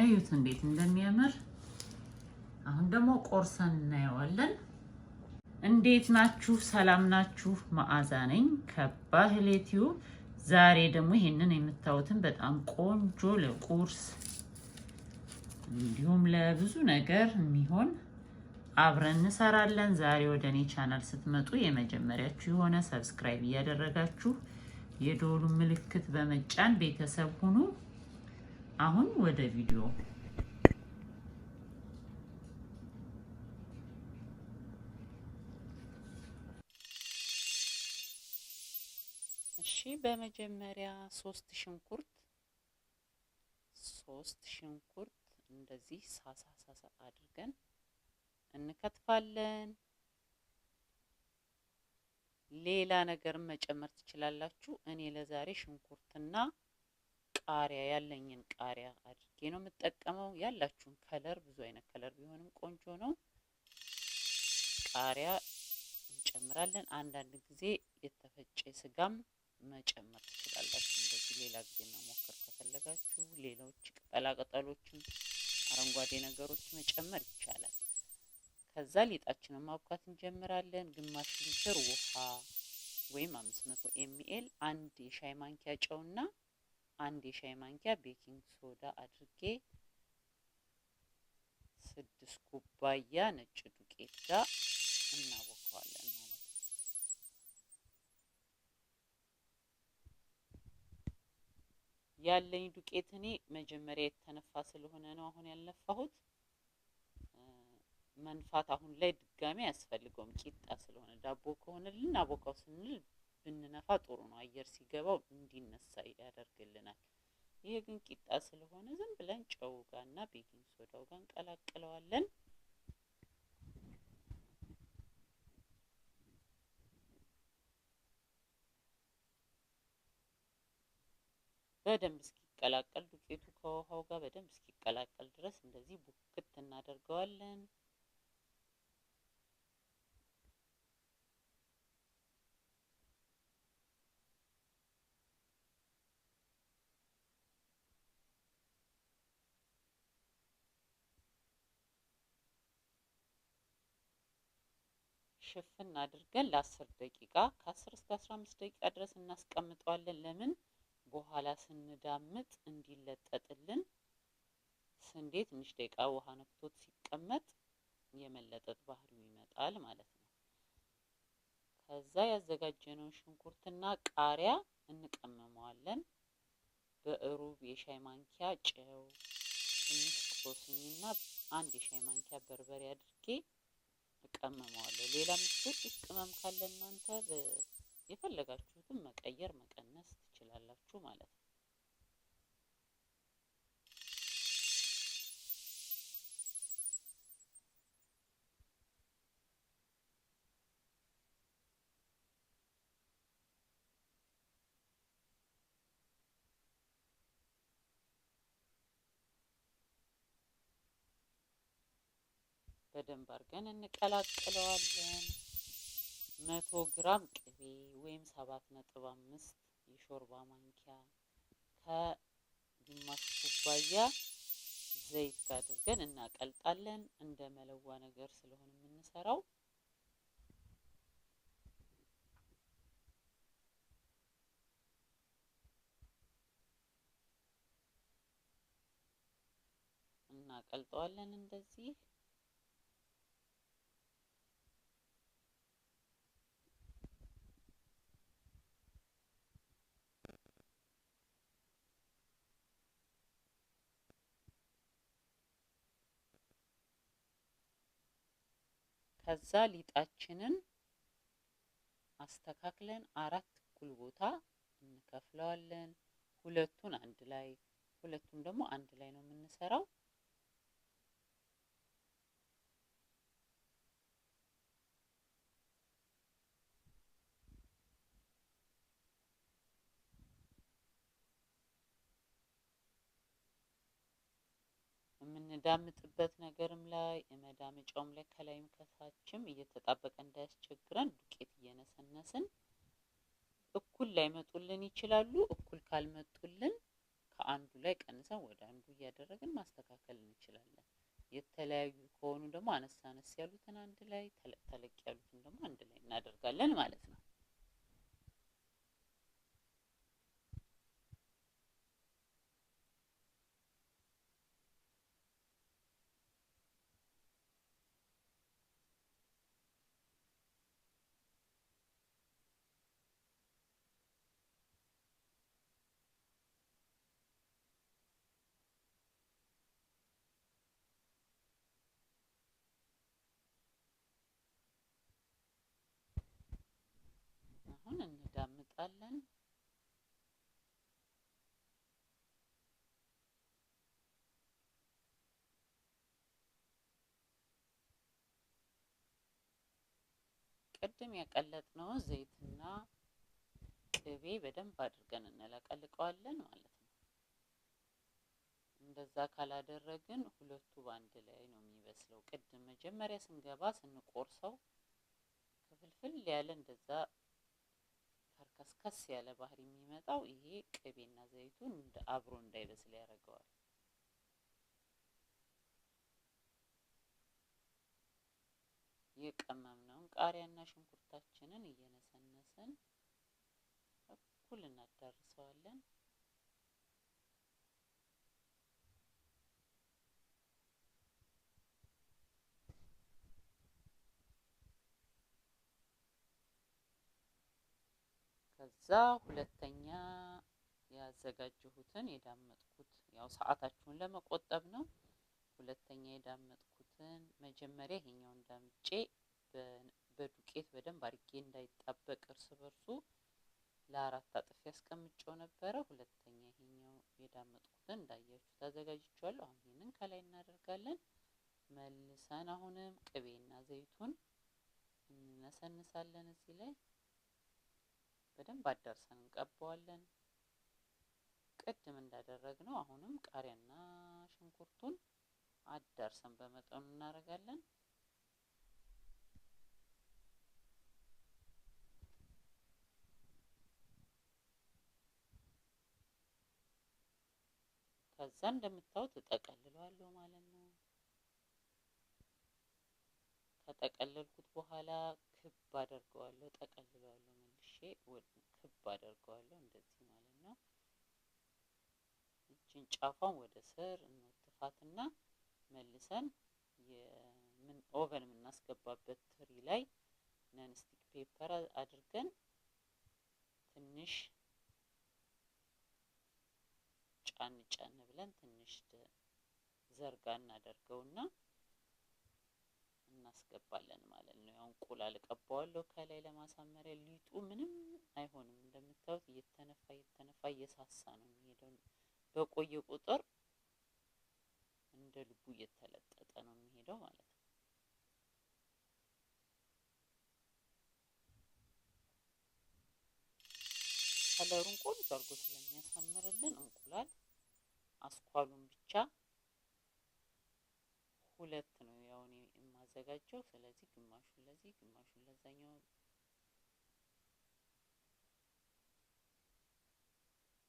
እዩት እንዴት እንደሚያምር። አሁን ደግሞ ቆርሰን እናየዋለን። እንዴት ናችሁ? ሰላም ናችሁ? መዓዛ ነኝ ከባህሌ ቲዩብ። ዛሬ ደግሞ ይሄንን የምታዩትን በጣም ቆንጆ ለቁርስ እንዲሁም ለብዙ ነገር የሚሆን አብረን እንሰራለን። ዛሬ ወደ እኔ ቻናል ስትመጡ የመጀመሪያችሁ የሆነ ሰብስክራይብ እያደረጋችሁ የደወሉን ምልክት በመጫን ቤተሰብ ሁኑ። አሁን ወደ ቪዲዮ። እሺ በመጀመሪያ ሶስት ሽንኩርት እንደዚህ ሳሳ አድርገን እንከትፋለን። ሌላ ነገር መጨመር ትችላላችሁ። እኔ ለዛሬ ሽንኩርትና ቃሪያ ያለኝን ቃሪያ አድርጌ ነው የምጠቀመው። ያላችሁን ከለር ብዙ አይነት ከለር ቢሆንም ቆንጆ ነው። ቃሪያ እንጨምራለን። አንዳንድ ጊዜ የተፈጨ ስጋም መጨመር ትችላላችሁ። እንደዚህ ሌላ ጊዜ መሞከር ከፈለጋችሁ ሌሎች ቅጠላ ቅጠሎችን አረንጓዴ ነገሮች መጨመር ይቻላል። ከዛ ሊጣችንን ማብካት እንጀምራለን። ግማሽ ሊትር ውሃ ወይም 500 ml፣ አንድ የሻይ ማንኪያ ጨውና አንድ የሻይ ማንኪያ ቤኪንግ ሶዳ አድርጌ 6 ኩባያ ነጭ ዱቄት ጋር እናቦካዋለን ማለት ነው። ያለኝ ዱቄት እኔ መጀመሪያ የተነፋ ስለሆነ ነው አሁን ያልነፋሁት። መንፋት አሁን ላይ ድጋሚ አያስፈልገውም። ቂጣ ስለሆነ ዳቦ ከሆነ ልናቦካው ስንል ብንነፋ ጥሩ ነው። አየር ሲገባው እንዲነሳ ያደርግልናል። ይሄ ግን ቂጣ ስለሆነ ዝም ብለን ጨው ጋርና ቤኪንግ ሶዳው ጋር እንቀላቅለዋለን። በደንብ እስኪቀላቀል ዱቄቱ ከውሃው ጋር በደንብ እስኪቀላቀል ድረስ እንደዚህ ቡክት እናደርገዋለን። ሽፍን አድርገን ለ10 ደቂቃ ከ10 እስከ 15 ደቂቃ ድረስ እናስቀምጠዋለን። ለምን? በኋላ ስንዳምጥ እንዲለጠጥልን። ስንዴ ትንሽ ደቂቃ ውሃ ነክቶት ሲቀመጥ የመለጠጥ ባህሪው ይመጣል ማለት ነው። ከዛ ያዘጋጀነውን ሽንኩርትና ቃሪያ እንቀመመዋለን። በሩብ የሻይ ማንኪያ ጨው፣ ትንሽ ቁርስኝና አንድ የሻይ ማንኪያ በርበሬ አድርጌ እቀመመዋለሁ። ሌላ የምትወዱት ቅመም ካለ እናንተ የፈለጋችሁትን መቀየር መቀነስ ትችላላችሁ ማለት ነው። በደንብ አድርገን እንቀላቅለዋለን። 100 ግራም ቅቤ ወይም 7.5 የሾርባ ማንኪያ ከግማሽ ኩባያ ዘይት ጋር አድርገን እናቀልጣለን። እንደ መለዋ ነገር ስለሆነ የምንሰራው እናቀልጠዋለን እንደዚህ። ከዛ ሊጣችንን አስተካክለን 4 እኩል ቦታ እንከፍለዋለን። ሁለቱን ደግሞ አንድ ላይ ነው የምንሰራው። የምንዳምጥበት ነገርም ላይ መዳመጫውም ላይ ከላይም ከታችም እየተጣበቀ እንዳያስቸግረን ዱቄት እየነሰነስን እኩል ላይ መጡልን ይችላሉ። እኩል ካልመጡልን ከአንዱ ላይ ቀንሰን ወደ አንዱ እያደረግን ማስተካከል እንችላለን። የተለያዩ ከሆኑ ደግሞ አነስ አነስ ያሉትን አንድ ላይ ተለቅ ያሉትን ደግሞ አንድ ላይ እናደርጋለን ማለት ነው። አሁን እንዳምጣለን። ቅድም ያቀለጥነው ዘይትና ቅቤ በደንብ አድርገን እንለቀልቀዋለን ማለት ነው። እንደዛ ካላደረግን ሁለቱ ባንድ ላይ ነው የሚበስለው። ቅድም መጀመሪያ ስንገባ ስንቆርሰው ክፍልፍል ያለ እንደዛ ከርከስከስ ያለ ባህሪ የሚመጣው ይሄ ቅቤና ዘይቱን አብሮ እንዳይበስል ያደርገዋል። የቀመምነውን ቃሪያና ሽንኩርታችንን እየነሰነስን እኩል እናዳርሰዋለን። ከዛ ሁለተኛ ያዘጋጀሁትን የዳመጥኩት ያው ሰዓታችሁን ለመቆጠብ ነው። ሁለተኛ የዳመጥኩትን መጀመሪያ ይሄኛውን ዳምጬ በዱቄት በደንብ አድርጌ እንዳይጣበቅ እርስ በርሱ ለአራት አጥፍ ያስቀምጨው ነበረ። ሁለተኛ ይሄኛው የዳመጥኩትን እንዳያችሁ ታዘጋጅቻለሁ። አሁን ይሄንን ከላይ እናደርጋለን። መልሰን አሁንም ቅቤና ዘይቱን እንነሰንሳለን። እዚህ ላይ በደንብ አዳርሰን እንቀባዋለን። ቅድም እንዳደረግነው አሁንም ቃሪያና ሽንኩርቱን አዳርሰን በመጠኑ እናደርጋለን። ከዛ እንደምታዩት እጠቀልለዋለሁ ማለት ነው። ከጠቀለልኩት በኋላ ክብ አደርገዋለሁ። ጠቀልለዋለሁ መልሼ ክብ አደርገዋለሁ እንደዚህ ማለት ነው። እቺን ጫፏን ወደ ስር እንወጥፋትና መልሰን ኦቨን የምናስገባበት ትሪ ላይ ነንስቲክ ፔፐር አድርገን ትንሽ ጫን ጫን ብለን ትንሽ ዘርጋ እናደርገውና እናስገባለን ማለት ነው። ያው እንቁላል ቀባዋለሁ ከላይ ለማሳመሪያ። ሊጡ ምንም አይሆንም። እንደምታዩት እየተነፋ እየሳሳ ነው የሚሄደው። በቆየ ቁጥር እንደ ልቡ እየተለጠጠ ነው የሚሄደው ማለት ነው። ከለሩን ቆንጆ አድርጎ ስለሚያሳምርልን እንቁላል አስኳሉን ብቻ ሁለት ነው ያው እኔ የማዘጋጀው። ስለዚህ ግማሹን ለዚህ ግማሹን ለዛኛው።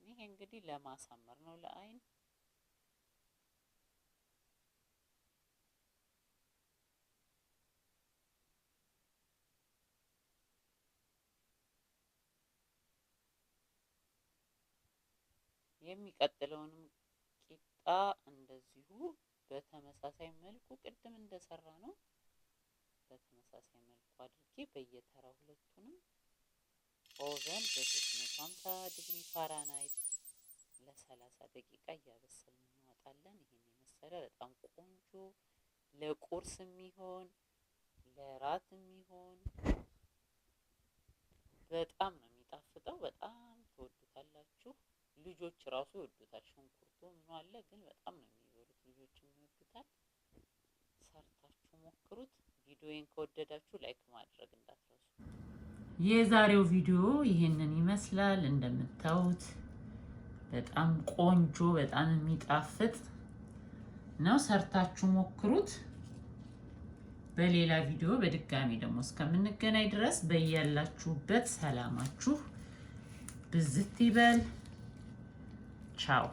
ይሄ እንግዲህ ለማሳመር ነው ለአይን። የሚቀጥለውንም ቂጣ እንደዚሁ በተመሳሳይ መልኩ ቅድም እንደሰራ ነው በተመሳሳይ መልኩ አድርጌ በየተራ ሁለቱንም ኦቨን በ350 ዲግሪ ፋራናይት ለ30 ደቂቃ እያበሰልን እናወጣለን። ይሄን የመሰለ በጣም ቆንጆ ለቁርስ የሚሆን ለራት የሚሆን በጣም ነው የሚጣፍጠው። በጣም ትወዱታላችሁ። ልጆች ራሱ ይወዱታል። ሽንኩርቱ ምን አለ ግን በጣም ነው የሚበሉት። ልጆችም ይወዱታል። ሰርታችሁ ሞክሩት። ቪዲዮዬን ከወደዳችሁ ላይክ ማድረግ እንዳትረሱ። የዛሬው ቪዲዮ ይሄንን ይመስላል። እንደምታዩት በጣም ቆንጆ በጣም የሚጣፍጥ ነው። ሰርታችሁ ሞክሩት። በሌላ ቪዲዮ በድጋሚ ደግሞ እስከምንገናኝ ድረስ በያላችሁበት ሰላማችሁ ብዝት ይበል። ቻው።